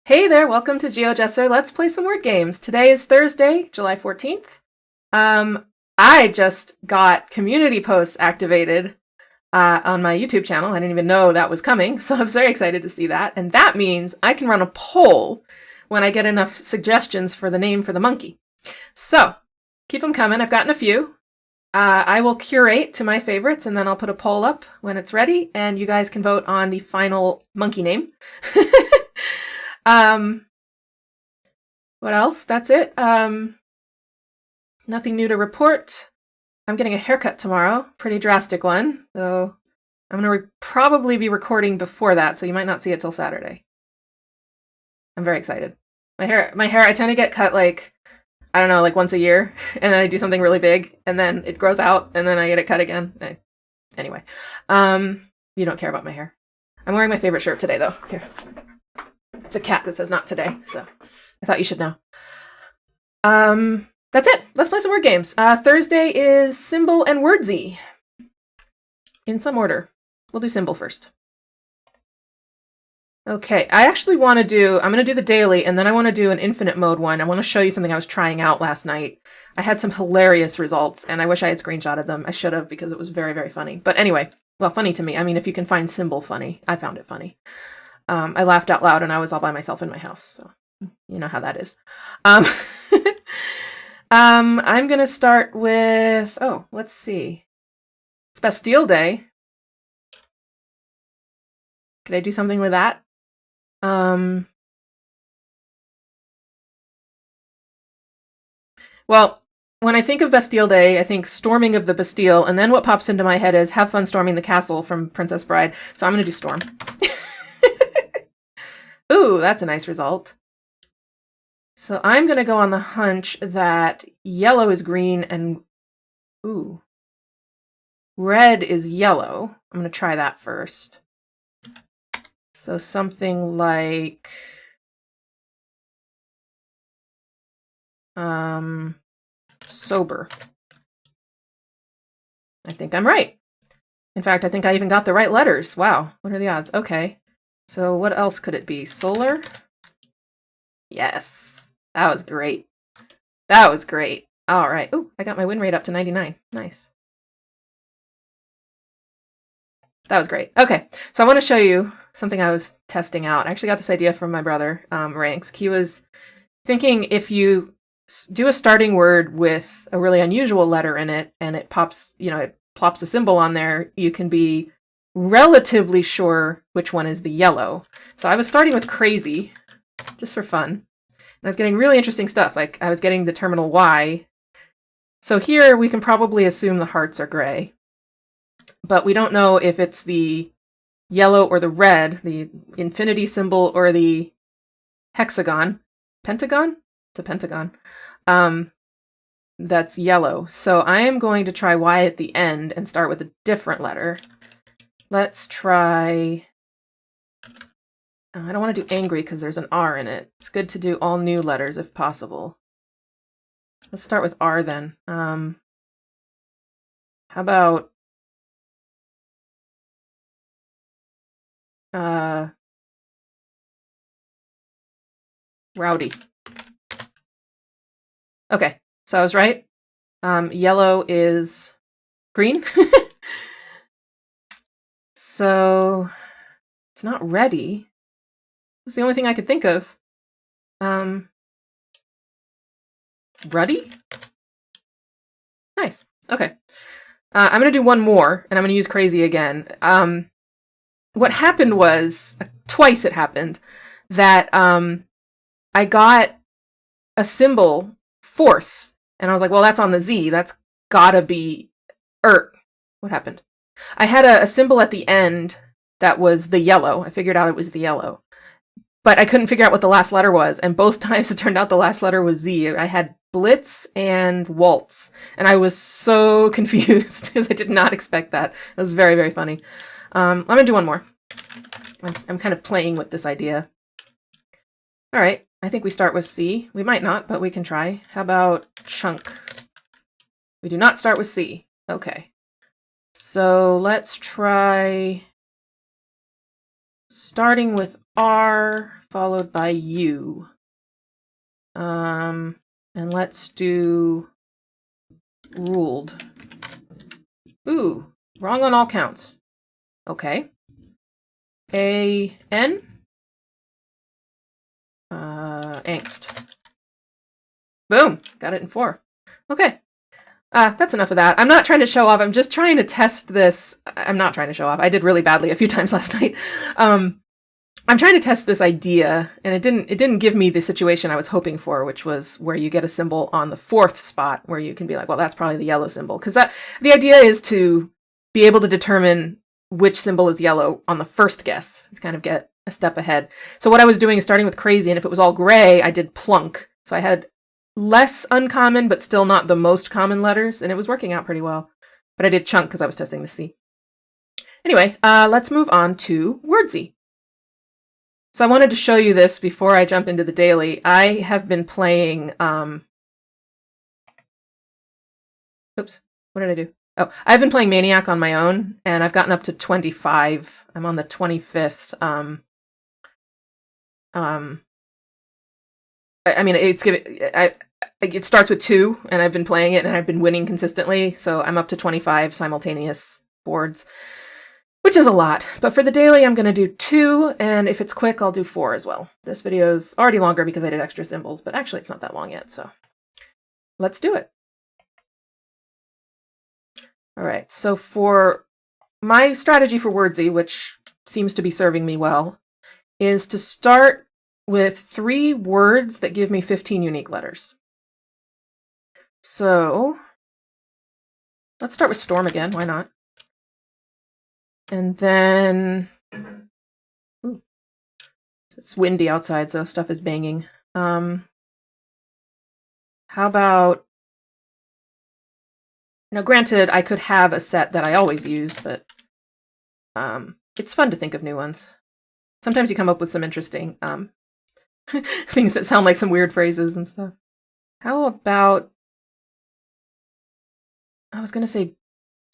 Hey there, welcome to GeoGesser. Let's play some word games. Today is Thursday, July 14th. I just got community posts activated on my YouTube channel. I didn't even know that was coming, so I was very excited to see that. And that means I can run a poll when I get enough suggestions for the name for the monkey. So keep them coming. I've gotten a few. I will curate to my favorites, and then I'll put a poll up when it's ready, and you guys can vote on the final monkey name. What else? That's it. Nothing new to report. I'm getting a haircut tomorrow. Pretty drastic one. So I'm going to probably be recording before that, so you might not see it till Saturday. I'm very excited. My hair, I tend to get cut like, I don't know, like once a year, and then I do something really big, and then it grows out, and then I get it cut again. Anyway, you don't care about my hair. I'm wearing my favorite shirt today, though. Here. It's a cat that says not today, so I thought you should know. That's it. Let's play some word games. Thursday is symble and wordzy. In some order. We'll do symble first. Okay, I actually want to do, I'm going to do the daily, and then I want to do an infinite mode one. I want to show you something I was trying out last night. I had some hilarious results, and I wish I had screenshotted them. I should have, because it was very, very funny. But anyway, well, funny to me. I mean, if you can find symble funny, I found it funny. I laughed out loud, and I was all by myself in my house, so you know how that is. I'm going to start with, oh, let's see. It's Bastille Day. Could I do something with that? Well, when I think of Bastille Day, I think storming of the Bastille, and then what pops into my head is have fun storming the castle from Princess Bride. So I'm going to do storm. Ooh, that's a nice result. So I'm going to go on the hunch that yellow is green and, ooh, red is yellow. I'm going to try that first. So something like, sober. I think I'm right. In fact, I think I even got the right letters. Wow, what are the odds? Okay, so what else could it be? Solar? Yes, that was great. That was great. All right. Ooh, I got my win rate up to 99. Nice. That was great. Okay, so I want to show you something I was testing out. I actually got this idea from my brother, Ranks. He was thinking if you do a starting word with a really unusual letter in it, and it pops, it plops a symbol on there, you can be relatively sure which one is the yellow. So I was starting with crazy, just for fun. And I was getting really interesting stuff, like I was getting the terminal Y. So here we can probably assume the hearts are gray. But we don't know if it's the yellow or the red, the infinity symbol or the hexagon. Pentagon? It's a pentagon. That's yellow. So I am going to try Y at the end and start with a different letter. Let's try... I don't want to do angry because there's an R in it. It's good to do all new letters if possible. Let's start with R then. How about... rowdy. Okay, so I was right. Yellow is green. So it's not ready. It's the only thing I could think of. Ruddy? Nice. Okay. I'm going to do one more, and I'm going to use crazy again. What happened was, twice it happened, that I got a symbol fourth, and I was like, well, that's on the Z. That's gotta be... what happened? I had a symbol at the end that was the yellow. I figured out it was the yellow. But I couldn't figure out what the last letter was, and both times it turned out the last letter was Z. I had Blitz and Waltz, and I was so confused because I did not expect that. It was very, very funny. I'm going to do one more. I'm kind of playing with this idea. All right, I think we start with C. We might not, but we can try. How about chunk? We do not start with C. Okay. So let's try starting with R followed by U. And let's do ruled. Ooh, wrong on all counts. Okay. A-N. Angst. Boom, got it in 4. Okay. That's enough of that. I'm not trying to show off. I'm just trying to test this. I'm not trying to show off. I did really badly a few times last night. I'm trying to test this idea, and it didn't give me the situation I was hoping for, which was where you get a symbol on the 4th spot, where you can be like, well, that's probably the yellow symbol, because the idea is to be able to determine which symbol is yellow on the first guess, to kind of get a step ahead. So what I was doing is starting with crazy, and if it was all gray, I did plunk. So I had less uncommon, but still not the most common letters, and it was working out pretty well. But I did chunk because I was testing the C. Anyway, let's move on to wordzy. So I wanted to show you this before I jump into the daily. I have been playing, oops, what did I do? Oh, I've been playing Maniac on my own, and I've gotten up to 25. I'm on the 25th. I mean, it starts with 2, and I've been playing it, and I've been winning consistently, so I'm up to 25 simultaneous boards, which is a lot. But for the daily, I'm going to do 2, and if it's quick, I'll do 4 as well. This video's already longer because I did extra symbols, but actually it's not that long yet, so let's do it. All right, so for my strategy for wordzy, which seems to be serving me well, is to start with 3 words that give me 15 unique letters. So let's start with storm again, why not? And then, ooh, it's windy outside, so stuff is banging. How about, now granted, I could have a set that I always use, but it's fun to think of new ones. Sometimes you come up with some interesting things that sound like some weird phrases and stuff. How about, I was going to say,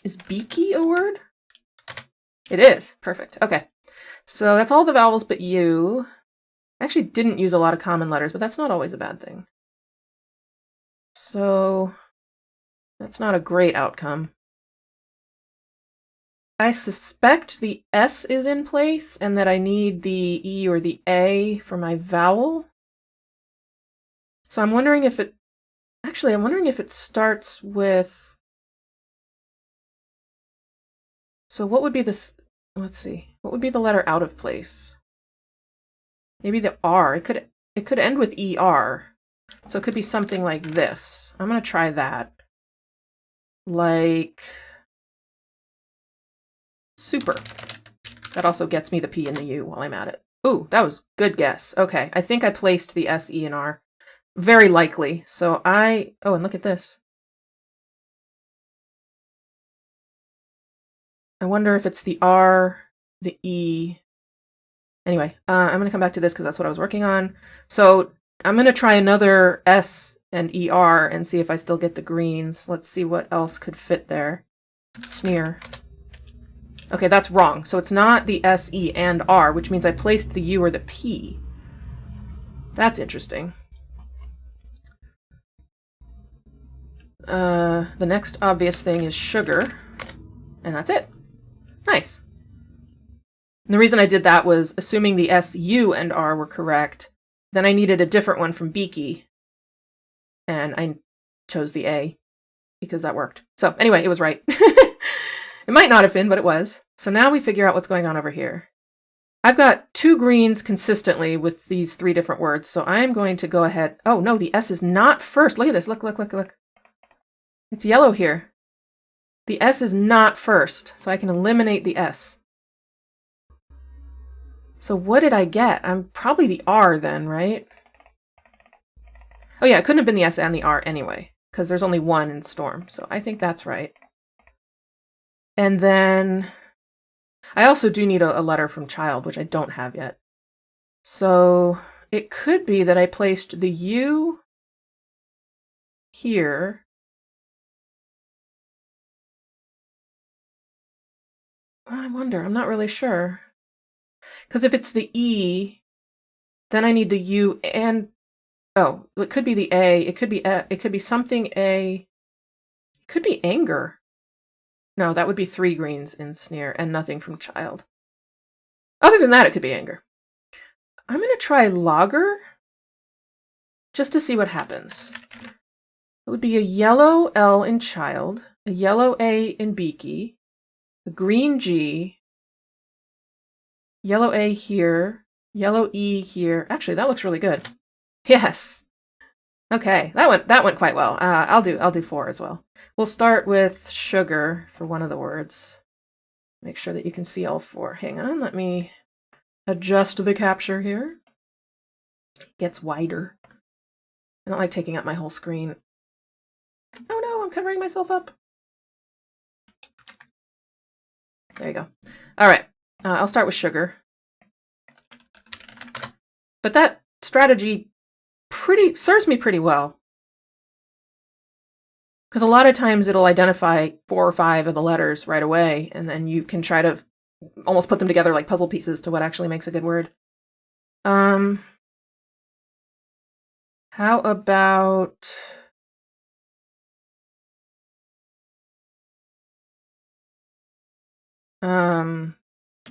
is beaky a word? It is. Perfect. Okay. So that's all the vowels but U. I actually didn't use a lot of common letters, but that's not always a bad thing. So that's not a great outcome. I suspect the S is in place and that I need the E or the A for my vowel. So I'm wondering if it, actually, I'm wondering if it starts with, so what would be this, let's see, what would be the letter out of place? Maybe the R. It could end with ER. So it could be something like this. I'm going to try that. Like super. That also gets me the P and the U while I'm at it. Ooh, that was good guess. Okay, I think I placed the S, E, and R. Very likely. So oh, and look at this. I wonder if it's the R, the E. Anyway, I'm going to come back to this because that's what I was working on. So I'm going to try another S and ER and see if I still get the greens. Let's see what else could fit there. Sneer. Okay, that's wrong. So it's not the S, E, and R, which means I placed the U or the P. That's interesting. The next obvious thing is sugar. And that's it. Nice. And the reason I did that was assuming the S, U, and R were correct. Then I needed a different one from beaky. And I chose the A because that worked. So anyway, it was right. It might not have been, but it was. So now we figure out what's going on over here. I've got 2 greens consistently with these 3 different words, so I'm going to go ahead. Oh, no, the S is not first. Look at this. Look, look, look, look. It's yellow here. The S is not first, so I can eliminate the S. So what did I get? I'm probably the R then, right? Oh yeah, it couldn't have been the S and the R anyway, because there's only 1 in storm, so I think that's right. And then I also do need a letter from child, which I don't have yet. So it could be that I placed the U here. I wonder, I'm not really sure. Because if it's the E, then I need the U and oh, it could be the A. It could be something A. It could be anger. No, that would be 3 greens in sneer and nothing from child. Other than that, it could be anger. I'm going to try lager just to see what happens. It would be a yellow L in child, a yellow A in beaky, a green G, yellow A here, yellow E here. Actually, that looks really good. Yes. Okay, that went quite well. I'll do 4 as well. We'll start with sugar for one of the words. Make sure that you can see all 4. Hang on, let me adjust the capture here. It gets wider. I don't like taking up my whole screen. Oh no, I'm covering myself up. There you go. All right, I'll start with sugar. But that strategy serves me pretty well. Because a lot of times it'll identify 4 or 5 of the letters right away, and then you can try to almost put them together like puzzle pieces to what actually makes a good word. How about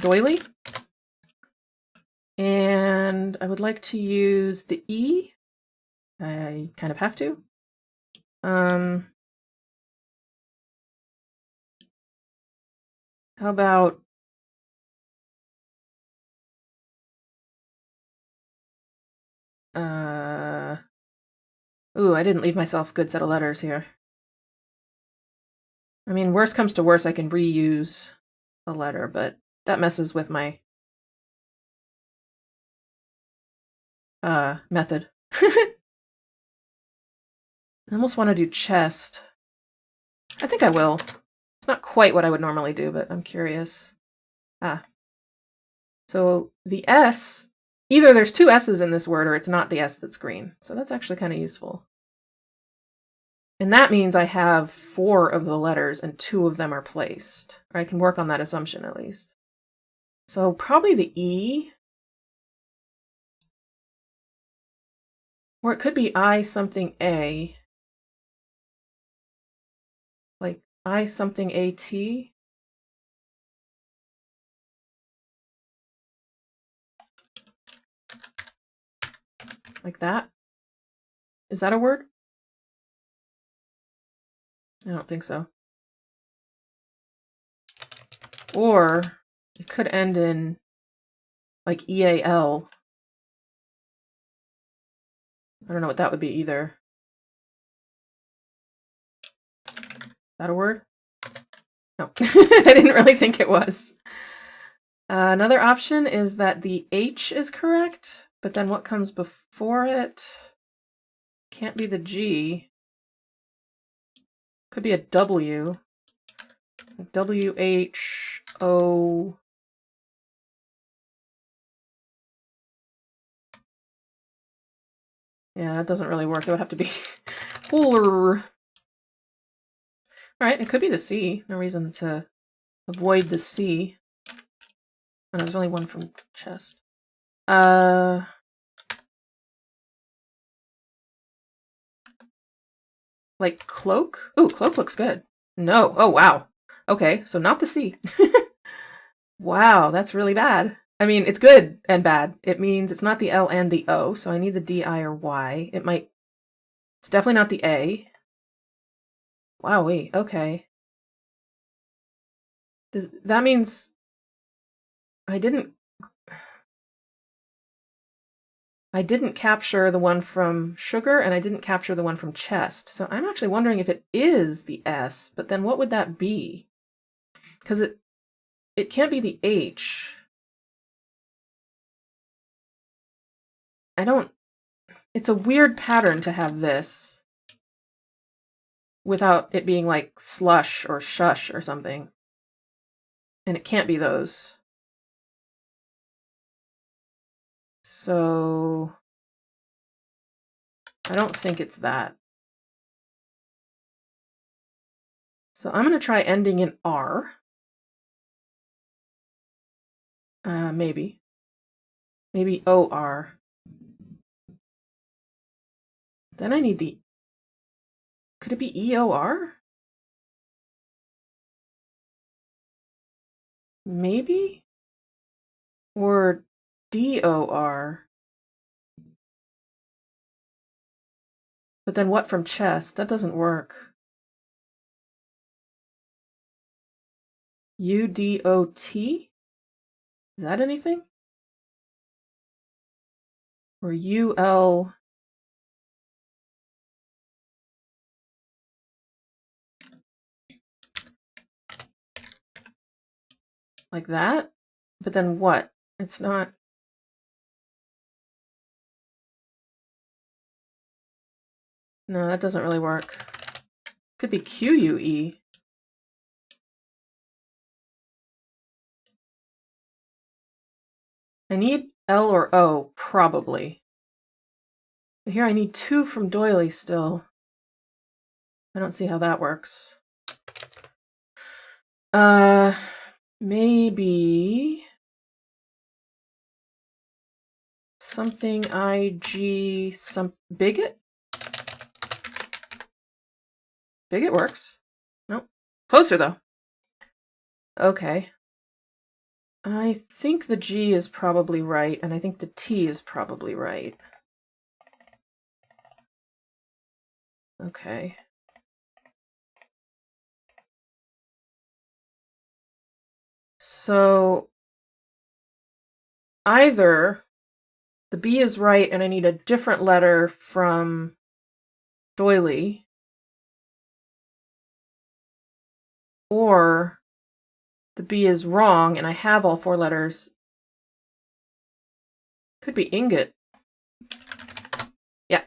doily? And I would like to use the E. I kind of have to. How about ooh, I didn't leave myself a good set of letters here. I mean, worst comes to worst, I can reuse a letter, but that messes with my method. I almost want to do chest. I think I will. It's not quite what I would normally do, but I'm curious. So the S, either there's 2 S's in this word or it's not the S that's green. So that's actually kind of useful. And that means I have 4 of the letters and 2 of them are placed. Or I can work on that assumption at least. So probably the E. Or it could be I something A. Like I something AT. Like that. Is that a word? I don't think so. Or it could end in like EAL. I don't know what that would be either. Is that a word? No, I didn't really think it was. Another option is that the H is correct, but then what comes before it can't be the G. Could be a W. W-H-O. Yeah, that doesn't really work. That would have to be polar. Alright, it could be the C. No reason to avoid the C. And there's only one from chest. Like cloak? Ooh, cloak looks good. No. Oh, wow. Okay, so not the C. Wow, that's really bad. I mean, it's good and bad. It means it's not the L and the O, so I need the D, I, or Y. It's definitely not the A. Wowee, okay. That means I didn't capture the one from sugar, and I didn't capture the one from chest. So I'm actually wondering if it is the S, but then what would that be? Because it can't be the H. It's a weird pattern to have this without it being like slush or shush or something. And it can't be those. So I don't think it's that. So I'm going to try ending in R. Maybe. Maybe O-R. Then I need the... Could it be E-O-R? Maybe? Or D-O-R? But then what from chest? That doesn't work. U-D-O-T? Is that anything? Or U-L... Like that? But then what? It's not... No, that doesn't really work. Could be Q-U-E. I need L or O, probably. But here I need 2 from doily still. I don't see how that works. Maybe... something I-G... some... Bigot? Bigot works. Nope. Closer, though. Okay. I think the G is probably right, and I think the T is probably right. Okay. So either the B is right and I need a different letter from doily, or the B is wrong and I have all 4 letters. Could be ingot. Yeah.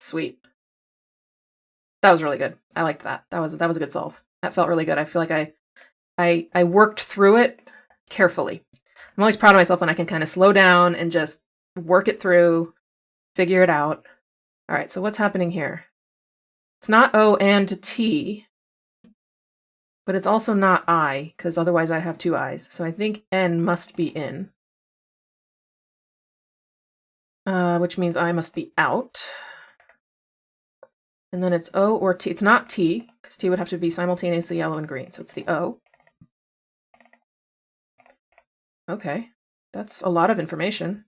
Sweet. That was really good. I liked that. That was a good solve. That felt really good. I feel like I worked through it carefully. I'm always proud of myself when I can kind of slow down and just work it through, figure it out. All right, so what's happening here? It's not O and T, but it's also not I, because otherwise I'd have 2 I's. So I think N must be in, which means I must be out. And then it's O or T. It's not T, because T would have to be simultaneously yellow and green. So it's the O. Okay, that's a lot of information.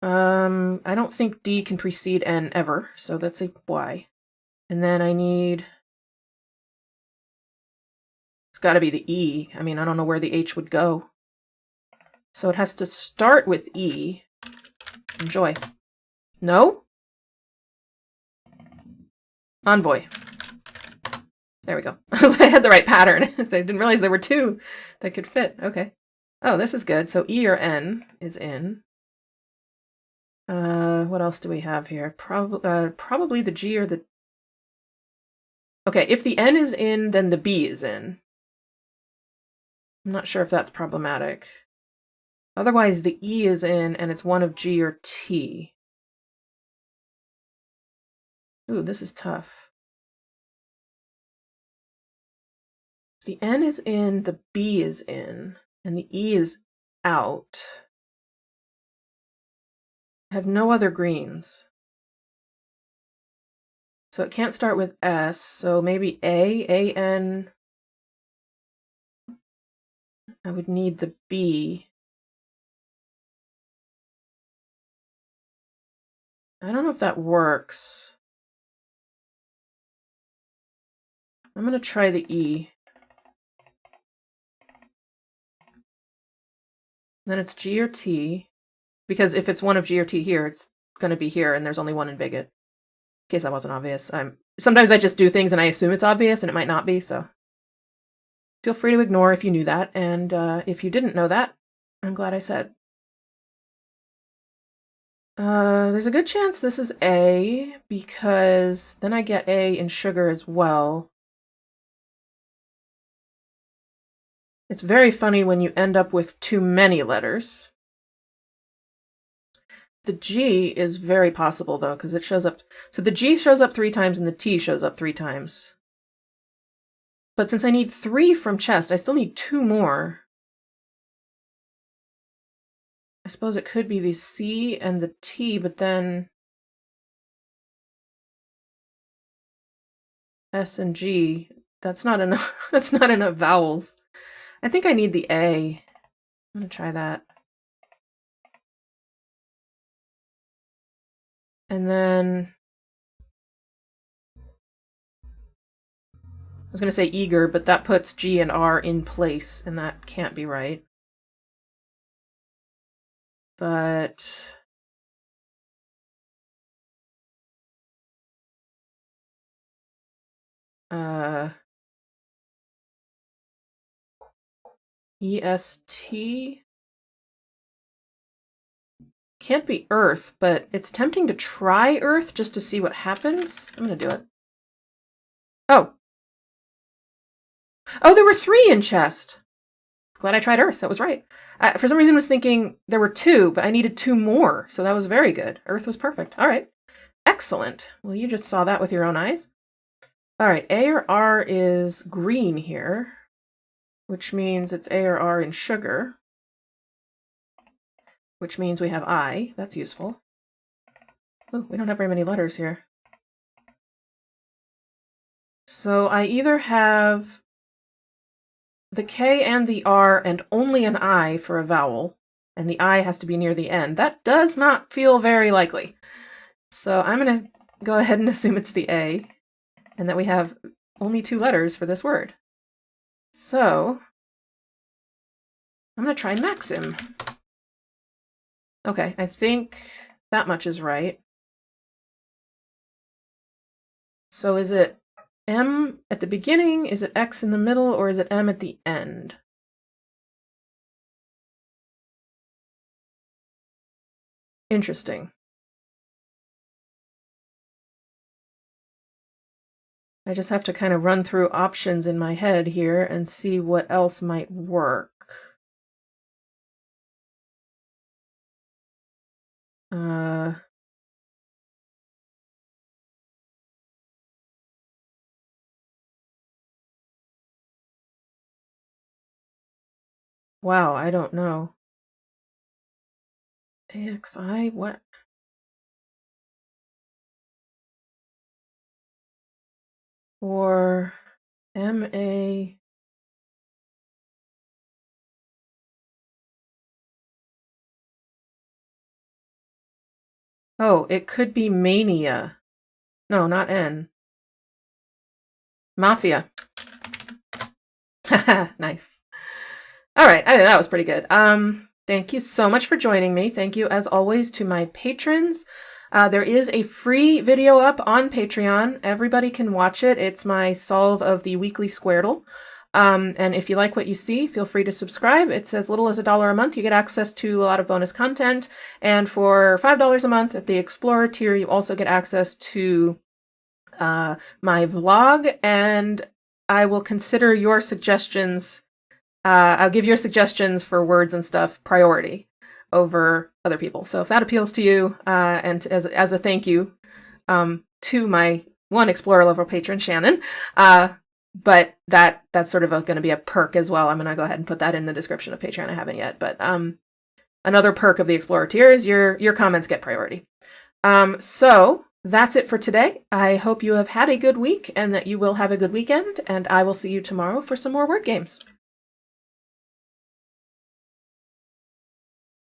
I don't think D can precede N ever, so that's a Y. And then I need... It's got to be the E. I mean, I don't know where the H would go. So it has to start with E. Enjoy. No? Envoy. There we go. I had the right pattern. I didn't realize there were 2 that could fit. Okay. Oh, this is good. So E or N is in. What else do we have here? Probably the G or the... Okay, if the N is in, then the B is in. I'm not sure if that's problematic. Otherwise, the E is in, and it's one of G or T. Ooh, this is tough. The N is in, the B is in, and the E is out. I have no other greens. So it can't start with S, so maybe A-N. I would need the B. I don't know if that works. I'm going to try the E. Then it's G or T, because if it's one of G or T here, it's going to be here, and there's only 1 in bigot. In case that wasn't obvious. Sometimes I just do things and I assume it's obvious, and it might not be, so feel free to ignore if you knew that, and if you didn't know that, I'm glad I said. There's a good chance this is A, because then I get A in sugar as well. It's very funny when you end up with too many letters. The G is very possible, though, because it shows up... So the G shows up 3 times and the T shows up 3 times. But since I need 3 from chest, I still need 2 more. I suppose it could be the C and the T, but then S and G. That's not enough. That's not enough vowels. I think I need the A. I'm gonna try that. And then I was gonna say eager, but that puts G and R in place, and that can't be right. But EST can't be Earth, but it's tempting to try Earth just to see what happens. I'm gonna do it. Oh, there were 3 in chest. Glad I tried Earth. That was right. For some reason, I was thinking there were 2, but I needed 2 more, so that was very good. Earth was perfect. All right. Excellent. Well, you just saw that with your own eyes. All right, A or R is green here, which means it's A or R in sugar, which means we have I. That's useful. Oh, we don't have very many letters here. So I either have the K and the R and only an I for a vowel, and the I has to be near the end. That does not feel very likely. So I'm going to go ahead and assume it's the A, and that we have only 2 letters for this word. So I'm going to try Maxim. Okay, I think that much is right. So is it M at the beginning, is it X in the middle, or is it M at the end? Interesting. I just have to kind of run through options in my head here and see what else might work. Wow, I don't know. AXI, what? Or MA. Oh, it could be mania. No, not N. Mafia. Nice. All right, I think that was pretty good. Thank you so much for joining me. Thank you, as always, to my patrons. There is a free video up on Patreon. Everybody can watch it. It's my solve of the weekly Squirtle. And if you like what you see, feel free to subscribe. It's as little as $1 a month. You get access to a lot of bonus content. And for $5 a month at the Explorer tier, you also get access to my vlog, and I will consider your suggestions. I'll give your suggestions for words and stuff priority over other people. So if that appeals to you, and as a thank you to my one Explorer level patron, Shannon, but that's sort of going to be a perk as well. I'm going to go ahead and put that in the description of Patreon. I haven't yet, but another perk of the Explorer tier is your comments get priority. So that's it for today. I hope you have had a good week and that you will have a good weekend, and I will see you tomorrow for some more word games.